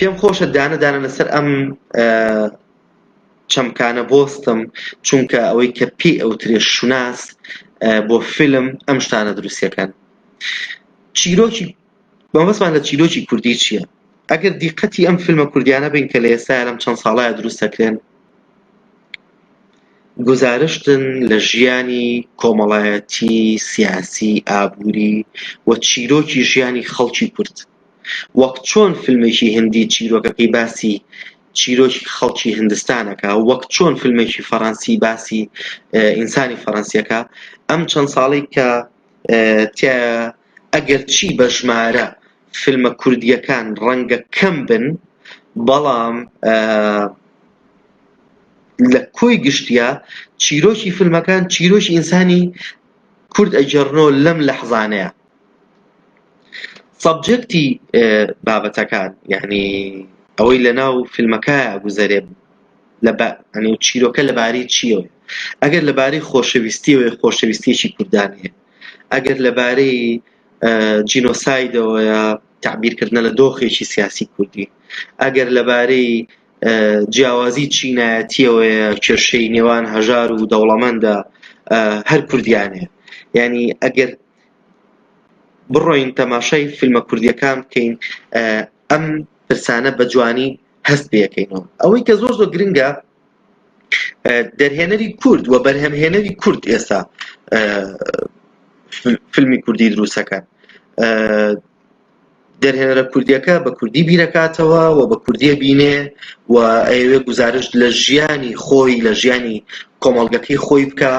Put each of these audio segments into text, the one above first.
پێم خۆشە دانە لەسەر ئەم چەمکانە بۆستم، چونکە ئەوەی کە پێی ئەوترێ شوناس بۆ فیلم ئەم شتانە دروستیەکەن. چیرۆکی بەمەسمان لە چیرۆکی کوردی چییە؟ ئەگەر دیقەتی ئەم فیلمە کوردیانە بین کە لە ئێستا لەم چەند ساڵایە دروست دەکرێن، گزارشتن لە ژیانی کۆمەڵایەتی سیاسی ئابووری و چیرۆکی ژیانی خەڵکی کورد، وەک چۆن فیلمێکی هیندی چیرۆکەکەی باسی چیرۆکی خەڵکی هیندستانەکە، وەک چۆن فیلمێکی فەڕەنسی باسی ئینسانی فەڕەنسیەکە. ئەم چەند ساڵی کە ئەگەر چی بە ژمارە فیلمە کوردیەکان ڕەنگە کەم بن، بەڵام لە کۆی گشتیا چیرۆکی فیلمەکان چیرۆکی ئینسانی کورد ئەجێڕنەوە لەم لەحظانەیە. سەبجەکتی بابەتەکان، یعنی ئەوەی لە ناو فیلمەکەیە گوزەرێ ئەنێ چیرۆکە لەبارەی چییە؟ ئەگەر لەبارەی خۆشەویستیەوە خۆشەویستیەکی کوردانەیە، ئەگەر لەبارەی جینۆسایدەوەیە تعبیرکردنە لە دۆخێکی سیاسی کوردی، ئەگەر لەبارەی جیاوازی چینایەتیەوەیە کێشەی نێوان هەژار و دەوڵەمەندە هەر کوردیانەیە. یعنی ئەگەر بڕۆین تەماشای فیلمە کوردیەکان بکەین، ئەم پرسانە بە جوانی هەست پێەکەینەوە. ئەوەی کە زۆر گرنگە دەرهێنەری کورد و بەرهەمهێنەری کورد ئێستا فیلمی کوردی دروستەکەن. دەرهێنەرە کوردیەکە بە کوردی بیرەکاتەوە و بە کوردیە بینێ و ئەوێ گزارش لە ژیانی خۆی، لە ژیانی کۆمەڵگەکەی خۆی بکە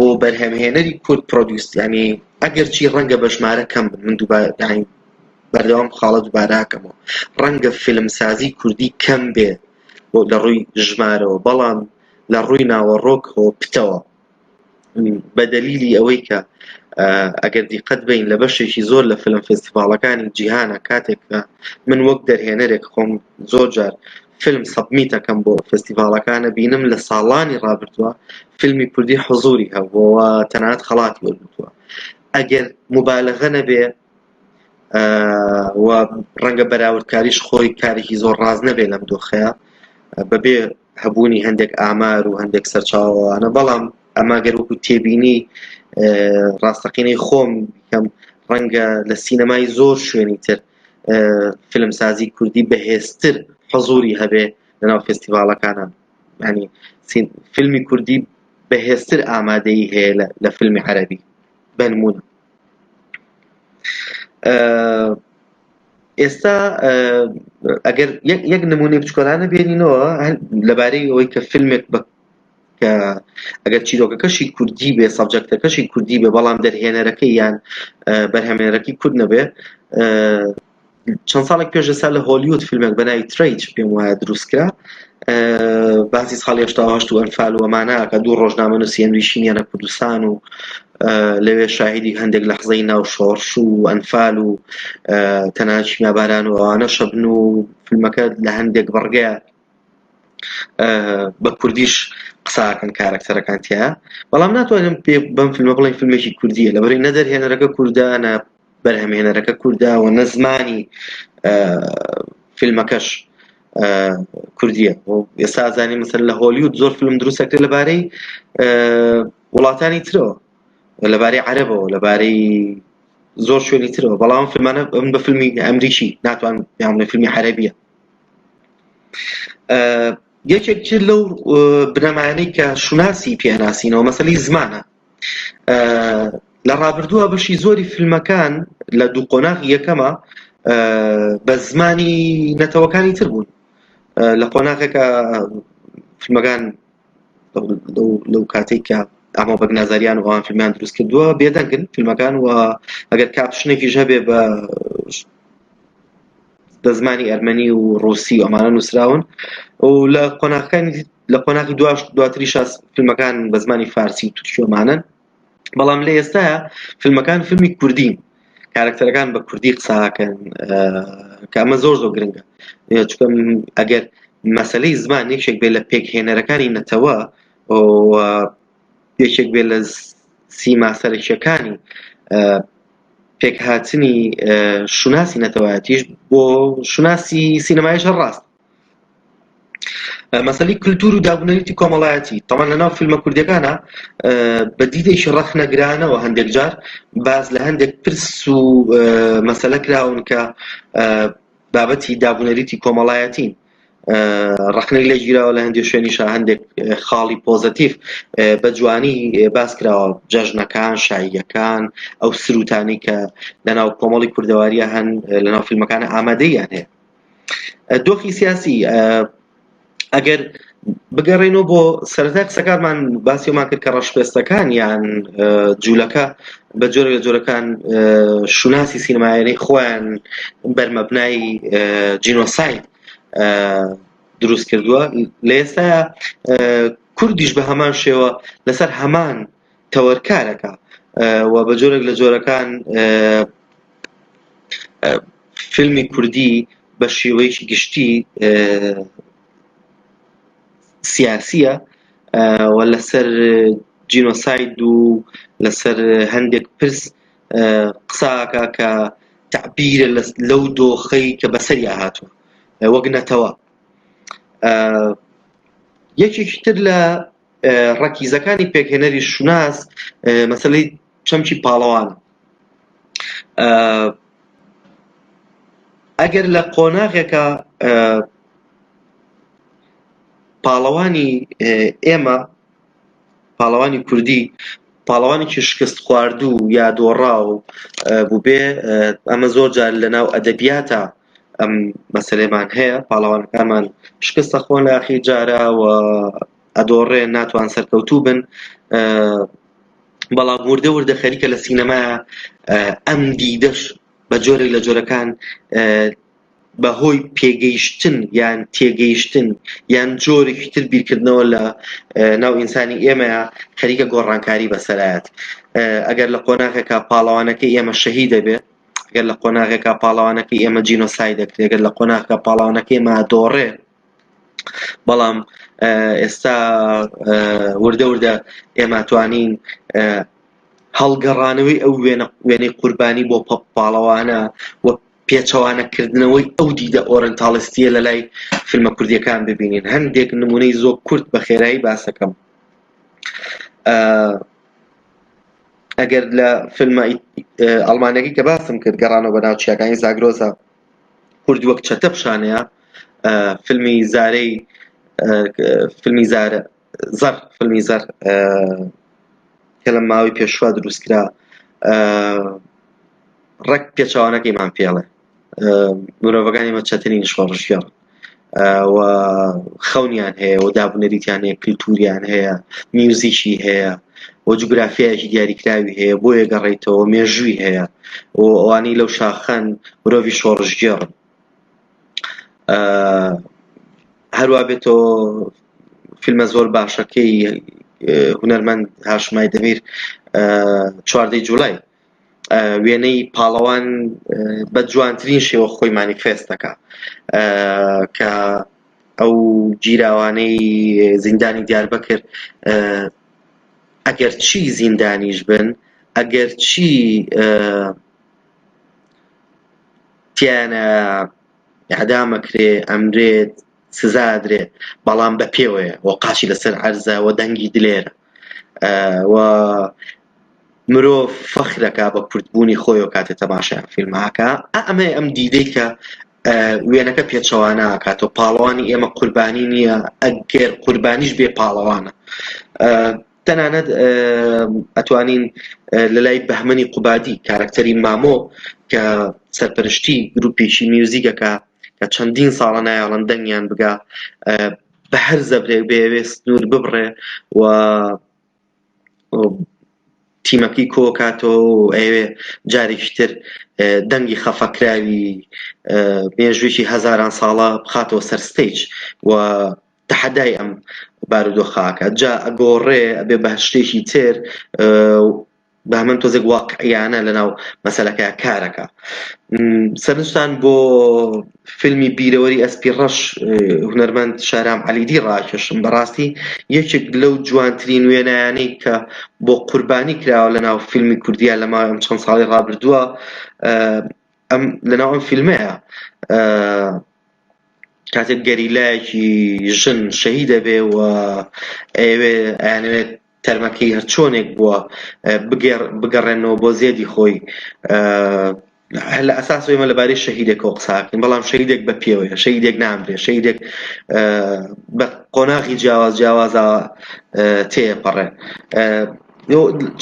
و بەرهەمهێنەری کورد پرۆدیوس. ینی ئەگەر چی ڕەنگە بە ژمارە کەم بن، من بەردەوام خاڵە دووبارەکەمەوە، ڕەنگە فیلمسازی کوردی کەم بێ لە ڕووی ژمارەوە، بەڵام لە ڕووی ناوەڕۆکەوە پتەوە، بە دەلیلی ئەوەی کە ئەگەر دیقەت بین لە بەشێکی زۆر لە فیلم فێستیڤاڵەکانی جیهانە، کاتێک من وەک دەرهێنەرێک خۆم زۆر جار فیلم سەبمیت دەکەم بۆ فێستیڤاڵەکانە، بینم لە ساڵانی ڕابردووە فیلمی کوردی حوزوری هەبووە، تەنانەت خەڵاتی وەرگرتووە. ئەگەر مبالغە نەبێ و ڕەنگە بەراوردکاریش خۆی کارێکی زۆر ڕاز نەبێ لەم دۆخەیە، بەبێ هەبوونی هەندێک ئامار و هەندێک سەرچاوانە، بەڵام ئەما گەر وەکو تێبینی ڕاستەقینەی خۆم بکەم، ڕەنگە لە سینەمای زۆر شوێنی تر فیلمسازی کوردی بەهێزتر حوزوری هەبێ لەناو فێستیڤاڵەکانە. ینی فیلمی کوردی بەهێزتر ئامادەیی هەیە لە فیلمی عەرەبی. بەنمونە ئێستا ئەگەر یەک نمونەی بچکۆلانە بێنینەوە لەبارەی ئەوەی کە فیلمێک کە ئەگەر چیرۆکەکەشی کوردی بێ، سەبجەکتەکەشی کوردی بێ، بەڵام دەرهێنەرەکەی یان بەرهەمهێنەرەکەی کورد نەبێ. چەند ساڵێک پێش ئێستا لە هۆلیوود فیلمێک بە ناوی ترەیج پێم وایە دروستکرا، باسی ساڵی 88 و ئەنفال و ئەمانە کە دوو ڕۆژنامەنووسی ئەمریکییانە کوردستان و لەوێ شاهیدی هەندێک لەحزەی ناو شۆڕش و ئەنفال و تەنانەت شیماباران و ئەوانە شەبن و فیلمەکە لە هەندێک بەڕگەیە بە کوردیش قساکەن کارکتەرەکان تیا، بەڵام ناتوانم پێ بەم فیلمە بڵێن فیلمێکی کوردیە، لەبەرەوەی نە دەرهێنەرەکە کووردە، نە بەرهەمهێنەرەکە کووردە و نە زمانی فیلمەکەش کوردیە. ئێستا ئازانی مەسەلەن لە هۆلیوود زۆر فیلم دروست دەکرێت لەبارەی وڵاتانی ترەوە، لەبارەی عەرەبەوە، لەبارەی زۆر شوێنی ترەوە، بەڵام فیلمانە بە فیلمی ئەمریکی ناتوان پێیان بڵێ فیلمی عەرەبیە. یەکێک لەو بنەمایانەی کە شوناسی پێناسینەوە مەسەلەی زمانە. لە ڕابردووە بەشی زۆری فیلمەکان لە دوو قۆناغی یەکەمە بە زمانی نەتەوەکانی تر بوون. لە قۆناغێکە فیلمەکان لەو کاتێک کە ئەمە بەگنازاریان و ئەوان فیلمیان دروست کردووە بێدەنگن فیلمەکان، و ئەگەر کاپشنێکیش هەبێ بە زمانی ئەرمەنی و ڕۆسی و ئەمانە نووسراون، و لە قۆناغی دواتریش فیلمەکان بە زمانی فارسی و تورکی ئەمانن. بەڵام لە ئێستاە فیلمەکان فیلمی کوردین، کارکتەرەکان بە کوردی قساکەن، کە ئەمە زۆر گرنگە، چونکە ئەگەر مەسەلەی زمان یەکێک بێت لە پێکهێنەرەکانی نەتەوە و یەکێک بێت لە سیما سەرەکیەکانی پێکهاتنی شوناسی نەتەوایەتیش بۆ شوناسی سینەماییش هەڕاست. مەسەلەی کولتور و دابونەریتی کۆمەڵایەتی تەمان لەناو فیلمە کوردیەکانە بە دیدێکی ڕەخنەگرانەوە هەندێک جار باز لە هەندێک پرس و مەسەلە کراون کە بابەتی دابونەریتی کۆمەڵایەتین ڕەخنەی لێ گیراوە لە هەندێک شوێنیشە هەندێک خاڵی پۆزەتیڤ بە جوانی باس کراوە جەژنەکان شاییەکان ئەو سروتانی کە لەناو کۆمەڵی کوردەواریە هەن لەناو فیلمەکانە ئامادەیان هەیە. دۆخی سیاسی ئەگەر بگەڕێنەوە بۆ سەرەتای قسەکانمان باسیەوەمان کرد کە ڕەشپێستەکان یان جوولەکە بە جۆرێک لە جۆرەکان شوناسی سینەماییەکەی خۆیان بەرمەبنای جینۆساید دروست کردووە. لە ئێستاە کوردیش بە هەمان شێوە لەسەر هەمان تەوەرکارەکە و بە جۆرێک لە جۆرەکان فیلمی کوردی بە شێوەیەکی گشتی سیاسیە و لەسەر جینۆساید و لەسەر هەندێک پرس قساکە کە تعبیرە لەو دۆخەی کە بەسەریا هاتووە وەک نەتەوە. یەکێکی تر لە ڕەکیزەکانی پێکهێنەری شوناس مەسەلەی چەمکی پاڵەوانە. ئەگەر لە قۆناغێکە پاڵەوانی ئێمە پاڵەوانی کوردی پاڵەوانێکی شکست خواردوو یا دۆڕاو بوو بێ ئەمە زۆر جار لەناو ئەدەبیاتە ئەم مەسەلەیمان هەیە پاڵەوانەکانمان شکستە خۆن لە ئاخیر جارە و ئەدۆڕێن ناتوان سەرکەوتوو بن بەڵام وردە وردە خەریکە لە سینەمایە ئەم دیدەش بە جۆرێک لە جۆرەکان بەهۆی پێگەیشتن یان تێگەیشتن یان جۆرێکی تر بیرکردنەوە لە ناو ئینسانی ئێمەیە خەریکە گۆڕانکاری بەسەرایەت. ئەگەر لە قۆناغێکە پاڵەوانەکەی ئێمە شەهید دەبێت، ئەگەر لە قۆناغێکە پاڵەوانەکەی ئێمە جینۆساید دەکرێت، ئەگەر لە قۆناغێکە پاڵەوانەکەی ئێمە دۆڕێ، بەڵام ئێستا وردە وردە ئێمە توانین هەڵگەڕانەوەی ئەو وێنەی قوربانی بۆ پاڵەوانە و پێچەوانەکردنەوەی ئەو دیدە ئۆرنتاڵستیە لە لای فیلمە کوردیەکان ببینین. هەندێک نمونەی زۆر کورت بە خێرایی باسەکەم. ئەگەر لە فیلمە ئەڵمانیەکەی کە باسم کرد گەڕانەوە بە ناوچیەکانی زاگرۆسە کورد وەک چەتە پیشانەیە، فیلمی زارەی فیلمی زارە زەر فیلمی زەر کە لە ماوەی پێشوا دروستکرا ڕەک پێچەوانەکەیمان پێڵێ مرۆڤەکانی مە چەتەنی شۆڕژگەڕ و خەونیان هەیە و دابونەریتیان هەیە، کللتوریان هەیە، میوزیکی هەیە و جوگرافیایەکی دیاریکراوی هەیە بۆ یەگەڕێیتەوە، مێژووی هەیە و ئەوانەی لەو شاخەن مرۆڤی شۆڕژگێڕن. هەروە بێتەوە فیلمە زۆر باشەکەی هونەرمەند هاشمای دەمیر 14 جوڵای وێنەی پاڵەوان بە جوانترین شێوە خۆی مانیفێست دەکا کە ئەو گیراوانەی زیندانی دیاربەکر ئەگەر چی زیندانیش بن، ئەگەر چی تیانە ئەعدامەکرێ ئەمرێت سزادرێ، بەڵام بە پێوەیە و قاچی لەسەر عەرزە و دەنگی دلێرە و مرۆڤ فەخرەکە بە کوردبوونی خۆی و کاتێ تەماشای فیلمەکە. ئەمە ئەم دیدەی کە وێنەکە پێچەوانە کاتەوە پاڵەوانی ئێمە قوربانی نییە، ئەگەر قوربانیش بێ پاڵەوانە. تەنانەت ئەتوانین لە لای بەهمەنی قوبادی کارکتەری مامۆ کە سەرپەرشتی گروپێکی میوزیکەکە کە چەندین ساڵە نایەڵەن دەنگیان بگا بە هەر زەبرێک بێوێ سنوور ببڕێ و تیمەکەی کۆ کاتەوە و ئەوێ جارێکی تر دەنگی خەفەکراوی مێژوویەکی هەزاران ساڵە بخاتەوە سەر ستەیج و تەحەدای ئەم بارودۆخاکە جا ئەگۆڕێ ئەبێ بە شتێکی تر بە هەمان تۆزێک واقعیانە لەناو مەسەلەکە کارەکە. سەرنجتان بۆ فیلمی بیرەوەری ئەسپی ڕەش هونەرمەند شارام عەلیدی ڕاکێشم. بەڕاستی یەکێک لەو جوانترین وێنەیانەی کە بۆ قوربانی کراوە لەناو فیلمی کوردیە لە ماوەی ئەم چەند ساڵی ڕابردووە لەناو ئەم فیلمەیە. کاتێک گەریلایەکی ژن شەهید دەبێ و ئەیانەوێت تەرمەکەی هەر چۆنێک بووە بگەڕێنەوە بۆ زێدی خۆی، لە ئەساس ئێمە لەبارەی شەهیدێکەوە قساکەین، بەڵام شەهیدێک بە پێوەیە، شەهیدێک نامرێ، شەهیدێک بە قۆناغی جیاوازە تێپەڕێ.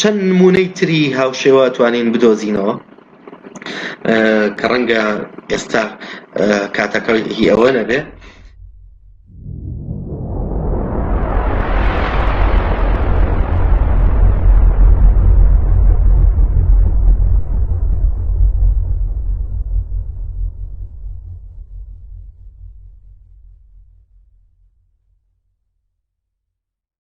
چەند نمونەی تری هاوشێوە توانین بدۆزینەوە کە ڕەنگە ئێستا کاتەکەی ئەوە نەبێ.